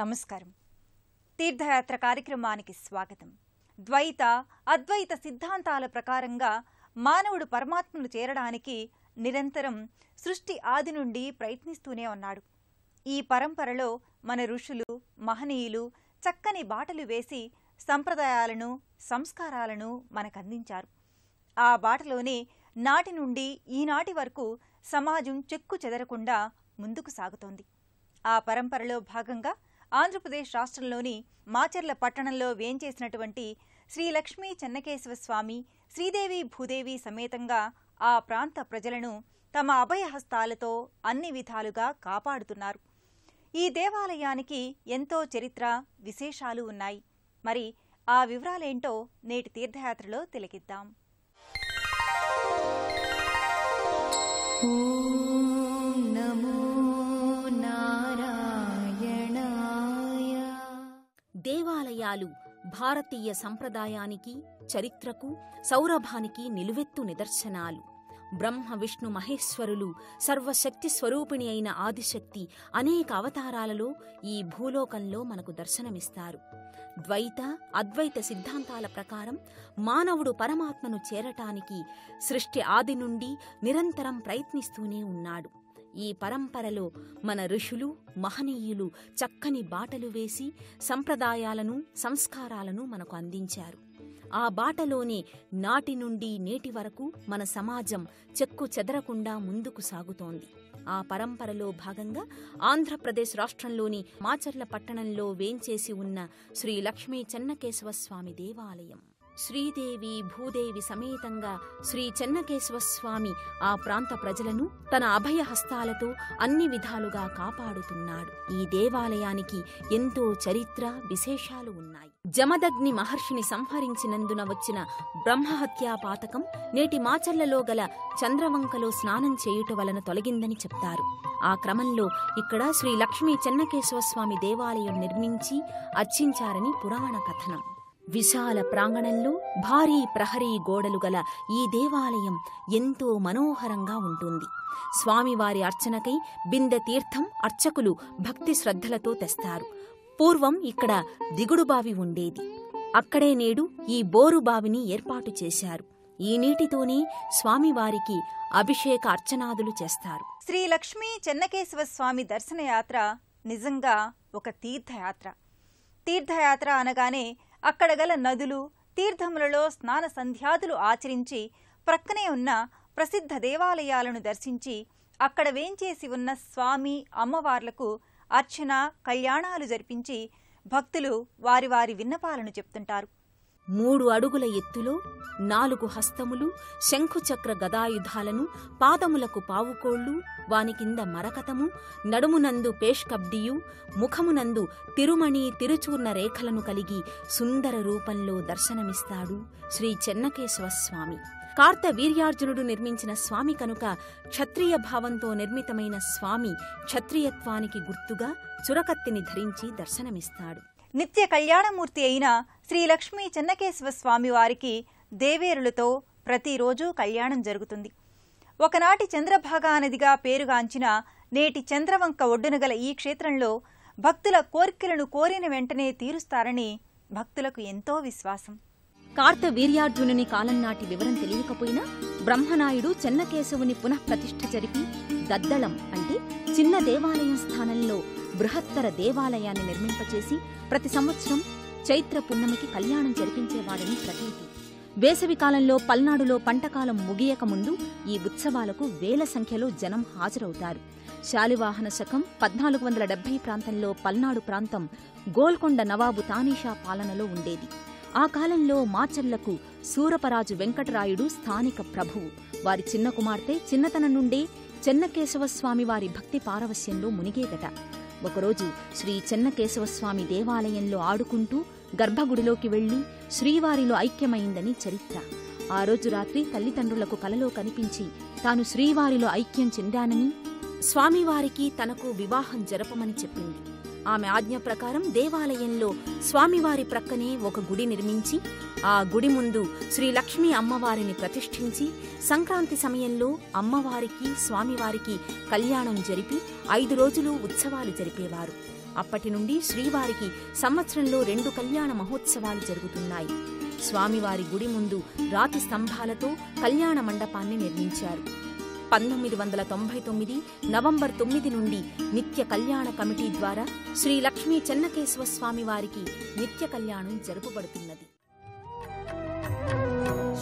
నమస్కారం. తీర్థయాత్ర కార్యక్రమానికి స్వాగతం. ద్వైత అద్వైత సిద్ధాంతాల ప్రకారంగా మానవుడు పరమాత్మను చేరడానికి నిరంతరం సృష్టి ఆది నుండి ప్రయత్నిస్తూనే ఉన్నాడు. ఈ పరంపరలో మన ఋషులు మహనీయులు చక్కని బాటలు వేసి సంప్రదాయాలను సంస్కారాలను మనకందించారు. ఆ బాటలోనే నాటి నుండి ఈనాటి వరకు సమాజం చెక్కు చెదరకుండా ముందుకు సాగుతోంది. ఆ పరంపరలో భాగంగా ఆంధ్రప్రదేశ్ రాష్ట్రంలోని మాచర్ల పట్టణంలో వేంచేసినటువంటి శ్రీ లక్ష్మీ చెన్నకేశవ స్వామి, శ్రీదేవి భూదేవి సమేతంగా ఆ ప్రాంత ప్రజలను తమ అభయహస్తాలతో అన్ని విధాలుగా కాపాడుతున్నారు. ఈ దేవాలయానికి ఎంతో చరిత్ర, విశేషాలు ఉన్నాయి. మరి ఆ వివరాలేంటో నేటి తీర్థయాత్రలో తిలకిద్దాం. దేవాలయాలు భారతీయ సంప్రదాయానికి, చరిత్రకు, సౌరభానికి నిలువెత్తు నిదర్శనాలు. బ్రహ్మ విష్ణు మహేశ్వరులు, సర్వశక్తి స్వరూపిణి అయిన ఆదిశక్తి అనేక అవతారాలలో ఈ భూలోకంలో మనకు దర్శనమిస్తారు. ద్వైత అద్వైత సిద్ధాంతాల ప్రకారం మానవుడు పరమాత్మను చేరటానికి సృష్టి ఆది నుండి నిరంతరం ప్రయత్నిస్తూనే ఉన్నాడు. ఈ పరంపరలో మన ఋషులు మహనీయులు చక్కని బాటలు వేసి సంప్రదాయాలను సంస్కారాలను మనకు అందించారు. ఆ బాటలోనే నాటి నుండి నేటి వరకు మన సమాజం చెక్కు చెదరకుండా ముందుకు సాగుతోంది. ఆ పరంపరలో భాగంగా ఆంధ్రప్రదేశ్ రాష్ట్రంలోని మాచర్ల పట్టణంలో వేంచేసి ఉన్న శ్రీ లక్ష్మీ చెన్నకేశవ స్వామి దేవాలయం. శ్రీదేవి భూదేవి సమేతంగా శ్రీ చెన్నకేశవ స్వామి ఆ ప్రాంత ప్రజలను తన అభయహస్తాలతో అన్ని విధాలుగా కాపాడుతున్నాడు. ఈ దేవాలయానికి ఎంతో చరిత్ర, విశేషాలు ఉన్నాయి. జమదగ్ని మహర్షిని సంహరించినందున వచ్చిన బ్రహ్మహత్యా పాతకం నేటి మాచర్లలో గల చంద్రవంకలో స్నానం చేయుట వలన తొలగిందని చెప్తారు. ఆ క్రమంలో ఇక్కడ శ్రీ లక్ష్మీ చెన్నకేశవ స్వామి దేవాలయం నిర్మించి అర్చించారని పురాణ కథనం. విశాల ప్రాంగణంలో భారీ ప్రహరీ గోడలు గల ఈ దేవాలయం ఎంతో మనోహరంగా ఉంటుంది. స్వామివారి అర్చనకై బిందె తీర్థం అర్చకులు భక్తి శ్రద్ధలతో తెస్తారు. పూర్వం ఇక్కడ దిగుడుబావి ఉండేది. అక్కడే నేడు ఈ బోరుబావిని ఏర్పాటు చేశారు. ఈ నీటితోనే స్వామివారికి అభిషేక అర్చనాదులు చేస్తారు. శ్రీ లక్ష్మీ చెన్నకేశవ స్వామి దర్శనయాత్ర నిజంగా ఒక తీర్థయాత్ర. తీర్థయాత్ర అనగానే అక్కడ గల నదులు, తీర్థములలో స్నాన సంధ్యాదులు ఆచరించి ప్రక్కనే ఉన్న ప్రసిద్ధ దేవాలయాలను దర్శించి అక్కడ వేంచేసి ఉన్న స్వామి అమ్మవార్లకు అర్చన కళ్యాణాలు జరిపించి భక్తులు వారి వారి విన్నపాలను చెప్తుంటారు. 3 అడుగుల ఎత్తులో 4 హస్తములు, శంఖుచక్ర గదాయుధాలను, పాదములకు పావుకోళ్లు, వాని కింద మరకతము, నడుమునందు పేష్కబ్దియు, ముఖమునందు తిరుమణి తిరుచూర్ణ రేఖలను కలిగి సుందర రూపంలో దర్శనమిస్తాడు శ్రీ చెన్నకేశవ స్వామి. కార్తవీర్యార్జునుడు నిర్మించిన స్వామి కనుక క్షత్రియ భావంతో నిర్మితమైన స్వామి క్షత్రియత్వానికి గుర్తుగా చురకత్తిని ధరించి దర్శనమిస్తాడు. నిత్య కళ్యాణమూర్తి అయిన శ్రీ లక్ష్మీ చెన్నకేశవ స్వామి వారికి దేవేరులతో ప్రతిరోజు కళ్యాణం జరుగుతుంది. ఒకనాటి చంద్రభాగా నదిగా పేరుగాంచిన నేటి చంద్రవంక ఒడ్డున గల ఈ క్షేత్రంలో భక్తుల కోరికలను కోరిన వెంటనే తీరుస్తారని భక్తులకు ఎంతో విశ్వాసం. కార్తవీర్యార్జునుని కాలం నాటి వివరం తెలియకపోయినా బ్రహ్మనాయుడు చెన్నకేశవుని పునఃప్రతిష్ఠ జరిపి దద్దళం అంటే చిన్న దేవాలయం స్థానంలో బృహత్తర దేవాలయాన్ని నిర్మింపచేసి ప్రతి సంవత్సరం చైత్ర పున్నమికి కళ్యాణం జరిపించేవాడని ప్రతీతి. వేసవికాలంలో పల్నాడులో పంటకాలం ముగియక ముందు ఈ ఉత్సవాలకు వేల సంఖ్యలో జనం హాజరవుతారు. శాలివాహన శకం 1470 ప్రాంతంలో పల్నాడు ప్రాంతం గోల్కొండ నవాబు తానీషా పాలనలో ఉండేది. ఆ కాలంలో మాచర్లకు సూరపరాజు వెంకటరాయుడు స్థానిక ప్రభువు. వారి చిన్న కుమార్తె చిన్నతనం నుండే చెన్నకేశవస్వామి వారి భక్తి పారవస్యంలో మునిగేదట. ఒకరోజు శ్రీ చెన్నకేశవస్వామి దేవాలయంలో ఆడుకుంటూ గర్భగుడిలోకి వెళ్లి శ్రీవారిలో ఐక్యమైందని చరిత్ర. ఆ రోజు రాత్రి తల్లిదండ్రులకు కలలో కనిపించి తాను శ్రీవారిలో ఐక్యం చెందానని, స్వామివారికి తనకు వివాహం జరపమని చెప్పింది. ఆమె ఆజ్ఞ ప్రకారం దేవాలయంలో స్వామివారి ప్రక్కనే ఒక గుడి నిర్మించి ఆ గుడి ముందు శ్రీ లక్ష్మీ అమ్మవారిని ప్రతిష్ఠించి సంక్రాంతి సమయంలో అమ్మవారికి స్వామివారికి కళ్యాణం జరిపి 5 రోజులు ఉత్సవాలు జరిపేవారు. అప్పటి నుండి శ్రీవారికి సంవత్సరంలో 2 కళ్యాణ మహోత్సవాలు జరుగుతున్నాయి. స్వామివారి గుడి ముందు రాతి స్తంభాలతో కళ్యాణ మండపాన్ని నిర్మించారు. 1999 నవంబర్ 9 నుండి నిత్య కళ్యాణ కమిటీ ద్వారా శ్రీ లక్ష్మీ చెన్నకేశవ స్వామి వారికి నిత్య కళ్యాణం జరుపబడుతున్నది.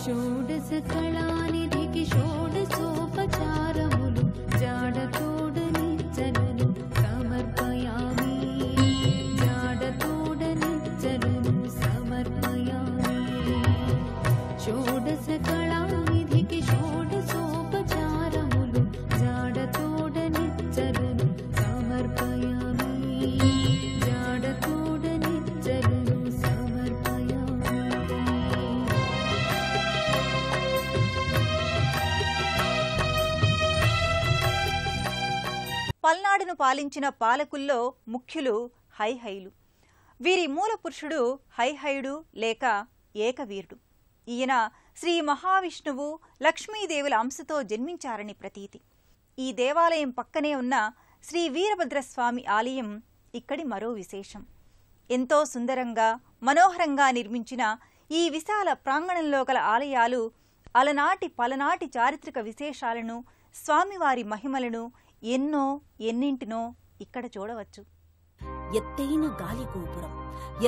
షోడశ కళానిధికి షోడశోపచారములు జాడతోడని జనను సమర్పయామి, జాడతోడని జనను సమర్పయామి. షోడశ కళానిధికి షోడశోపచారములు జాడతోడని జనను సమర్పయామి, జాడతోడని జనను సమర్పయామి. పల్నాడును పాలించిన పాలకుల్లో ముఖ్యులు హైహయులు. వీరి మూల పురుషుడు హైహయుడు లేక ఏకవీరుడు. ఈయన శ్రీ మహావిష్ణువు లక్ష్మీదేవుల అంశతో జన్మించారని ప్రతీతి. ఈ దేవాలయం పక్కనే ఉన్న శ్రీ వీరభద్రస్వామి ఆలయం ఇక్కడి మరో విశేషం. ఎంతో సుందరంగా మనోహరంగా నిర్మించిన ఈ విశాల ప్రాంగణంలో గల ఆలయాలు అలనాటి పలనాటి చారిత్రక విశేషాలను, స్వామివారి మహిమలను ఎన్నింటినో ఇక్కడ చూడవచ్చు. ఎత్తైన గాలిగోపురం,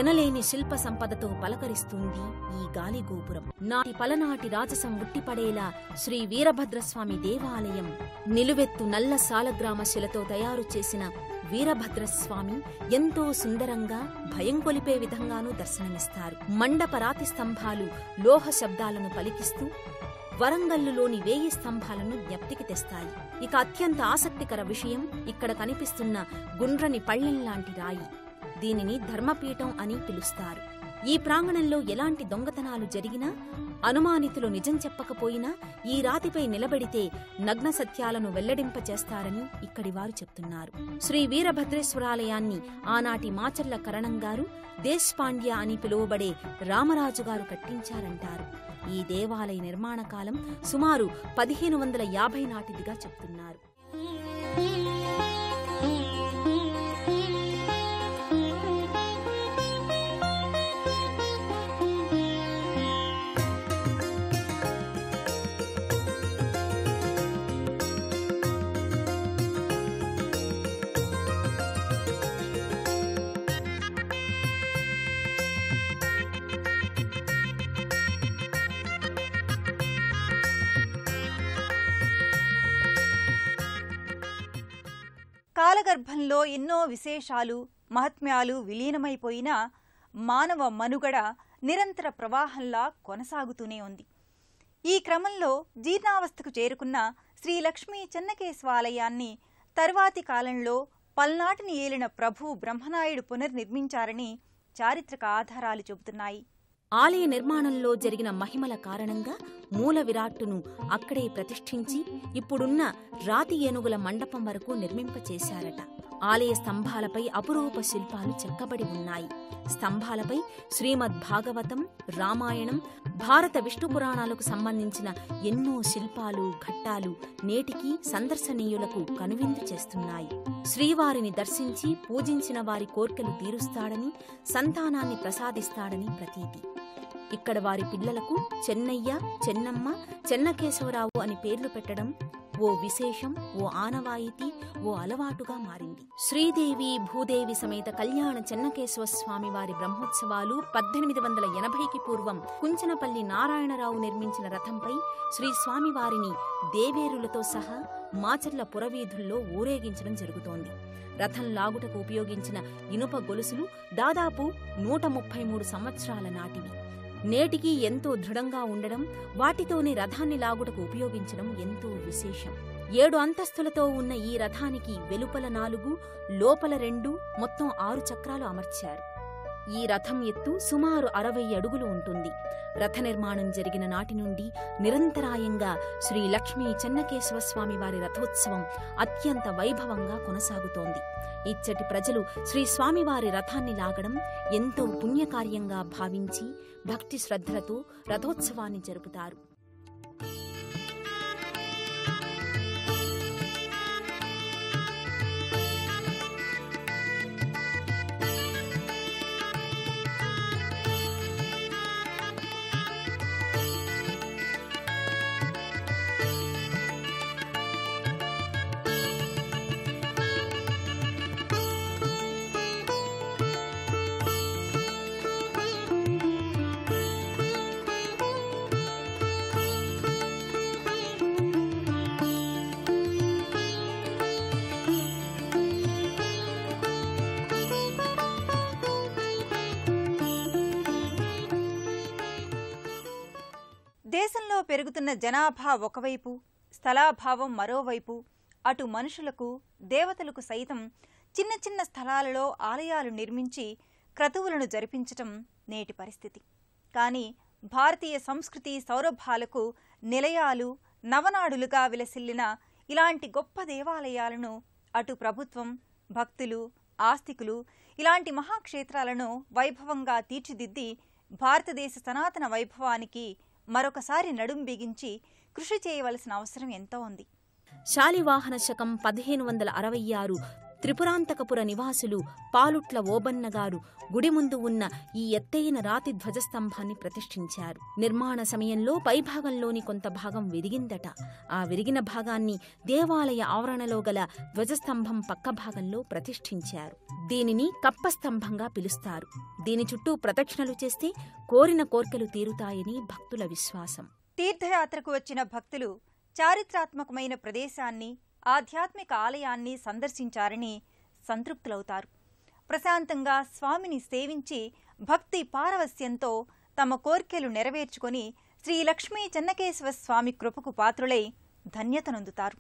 ఎనలేని శిల్ప సంపదతో పలకరిస్తుంది ఈ గాలిగోపురం. నాటి పలనాటి రాజసం ఉట్టిపడేలా శ్రీ వీరభద్రస్వామి దేవాలయం నిలువెత్తు నల్ల సాలగ్రామ శిలతో తయారు చేసిన వీరభద్రస్వామి ఎంతో సుందరంగా భయం కొలిపే విధంగానూ దర్శనమిస్తారు. మండప రాతి స్తంభాలు లోహ శబ్దాలను పలికిస్తూ వరంగల్లులోని 1000 స్తంభాలను జ్ఞప్తికి తెస్తాయి. ఇక అత్యంత ఆసక్తికర విషయం ఇక్కడ కనిపిస్తున్న గుండ్రని పళ్ళెంలాంటి రాయి. దీనిని ధర్మపీఠం అని పిలుస్తారు. ఈ ప్రాంగణంలో ఎలాంటి దొంగతనాలు జరిగినా, అనుమానితులు నిజం చెప్పకపోయినా ఈ రాతిపై నిలబెడితే నగ్న సత్యాలను వెల్లడింపచేస్తారని ఇక్కడి వారు చెప్తున్నారు. శ్రీ వీరభద్రేశ్వరాలయాన్ని ఆనాటి మాచర్ల కరణంగారు, దేశపాండ్య అని పిలువబడే రామరాజుగారు కట్టించారంటారు. ఈ దేవాలయ నిర్మాణ కాలం సుమారు 1550 నాటిదిగా చెప్తున్నారు. కాలగర్భంలో ఎన్నో విశేషాలు, మహాత్మ్యాలు విలీనమైపోయినా మానవ మనుగడ నిరంతర ప్రవాహంలా కొనసాగుతూనే ఉంది. ఈ క్రమంలో జీర్ణావస్థకు చేరుకున్న శ్రీ లక్ష్మీ చెన్నకేశవాలయాన్ని తర్వాతి కాలంలో పల్నాటిని ఏలిన ప్రభు బ్రహ్మనాయుడు పునర్నిర్మించారని చారిత్రక ఆధారాలు చెబుతున్నాయి. ఆలయ నిర్మాణంలో జరిగిన మహిమల కారణంగా మూల విరాట్టును అక్కడే ప్రతిష్ఠించి ఇప్పుడున్న రాతి ఏనుగుల మండపం వరకు నిర్మింపచేశారట. ఆలయ స్తంభాలపై అపురూప శిల్పాలు చెక్కబడి ఉన్నాయి. స్తంభాలపై శ్రీమద్ భాగవతం, రామాయణం, భారత విష్ణు పురాణాలకు సంబంధించిన ఎన్నో శిల్పాలు, ఘట్టాలు నేటికీ సందర్శనీయులకు కనువిందు చేస్తున్నాయి. శ్రీవారిని దర్శించి పూజించిన వారి కోర్కెలు తీరుస్తాడని, సంతానాన్ని ప్రసాదిస్తాడని ప్రతీతి. ఇక్కడ వారి పిల్లలకు చెన్నయ్య, చెన్నమ్మ, చెన్నకేశవరావు అని పేర్లు పెట్టడం ఓ విశేషం, ఓ ఆనవాయితీ, ఓ అలవాటుగా మారింది. శ్రీదేవి భూదేవి సమేత కళ్యాణ చెన్నకేశవ స్వామి వారి బ్రహ్మోత్సవాలు 1880కి పూర్వం కుంచనపల్లి నారాయణరావు నిర్మించిన రథంపై శ్రీ స్వామివారిని దేవేరులతో సహా మాచర్ల పురవీధుల్లో ఊరేగించడం జరుగుతోంది. రథం లాగుటకు ఉపయోగించిన ఇనుప గొలుసులు దాదాపు 133 సంవత్సరాల నాటివి. నేటికి ఎంతో దృఢంగా ఉండడం, వాటితోనే రథాన్ని లాగుటకు ఉపయోగించడం ఎంతో విశేషం. 7 అంతస్తులతో ఉన్న ఈ రథానికి వెలుపల 4, లోపల 2, మొత్తం 6 చక్రాలు అమర్చారు. ఈ రథం ఎత్తు సుమారు 60 అడుగులు ఉంటుంది. రథ నిర్మాణం జరిగిన నాటి నుండి నిరంతరాయంగా శ్రీ లక్ష్మీ చెన్నకేశవస్వామి వారి రథోత్సవం అత్యంత వైభవంగా కొనసాగుతోంది. ఇచ్చటి ప్రజలు శ్రీ స్వామివారి రథాన్ని లాగడం ఎంతో పుణ్యకార్యంగా భావించి భక్తి శ్రద్ధలతో రథోత్సవాన్ని జరుపుతారు. పెరుగుతున్న జనాభా ఒకవైపు, స్థలాభావం మరోవైపు, అటు మనుషులకు దేవతలకు సైతం చిన్న చిన్న స్థలాలలో ఆలయాలు నిర్మించి క్రతువులను జరిపించటం నేటి పరిస్థితి. కానీ భారతీయ సంస్కృతి సౌరభాలకు నిలయాలు, నవనాడులుగా విలసిల్లిన ఇలాంటి గొప్ప దేవాలయాలను అటు ప్రభుత్వం, భక్తులు, ఆస్తికులు ఇలాంటి మహాక్షేత్రాలను వైభవంగా తీర్చిదిద్ది భారతదేశ సనాతన వైభవానికి మరొకసారి నడుం బిగించి కృషి చేయవలసిన అవసరం ఎంతో ఉంది. శాలివాహన శకం 1566 త్రిపురాంతకపుర నివాసులు పాలుట్ల ఓబన్న గారు గుడి ముందు ఉన్న ఈ ఎత్తైన రాతి ధ్వజస్తంభాన్ని ప్రతిష్ఠించారు. నిర్మాణ సమయంలో పైభాగంలోని కొంత భాగం విరిగిందట. ఆ విరిగిన భాగాన్ని దేవాలయ ఆవరణలో గల ధ్వజస్తంభం పక్క భాగంలో ప్రతిష్ఠించారు. దీనిని కప్పస్తంభంగా పిలుస్తారు. దీని చుట్టూ ప్రదక్షిణలు చేస్తే కోరిన కోర్కెలు తీరుతాయని భక్తుల విశ్వాసం. తీర్థయాత్రకు వచ్చిన భక్తులు చారిత్రాత్మకమైన ప్రదేశాన్ని, ఆధ్యాత్మిక ఆలయాన్ని సందర్శించారని సంతృప్తులవుతారు. ప్రశాంతంగా స్వామిని సేవించి భక్తి పారవస్యంతో తమ కోర్కెలు నెరవేర్చుకొని శ్రీ లక్ష్మీ చెన్నకేశవ స్వామి కృపకు పాత్రులై ధన్యతనొందుతారు.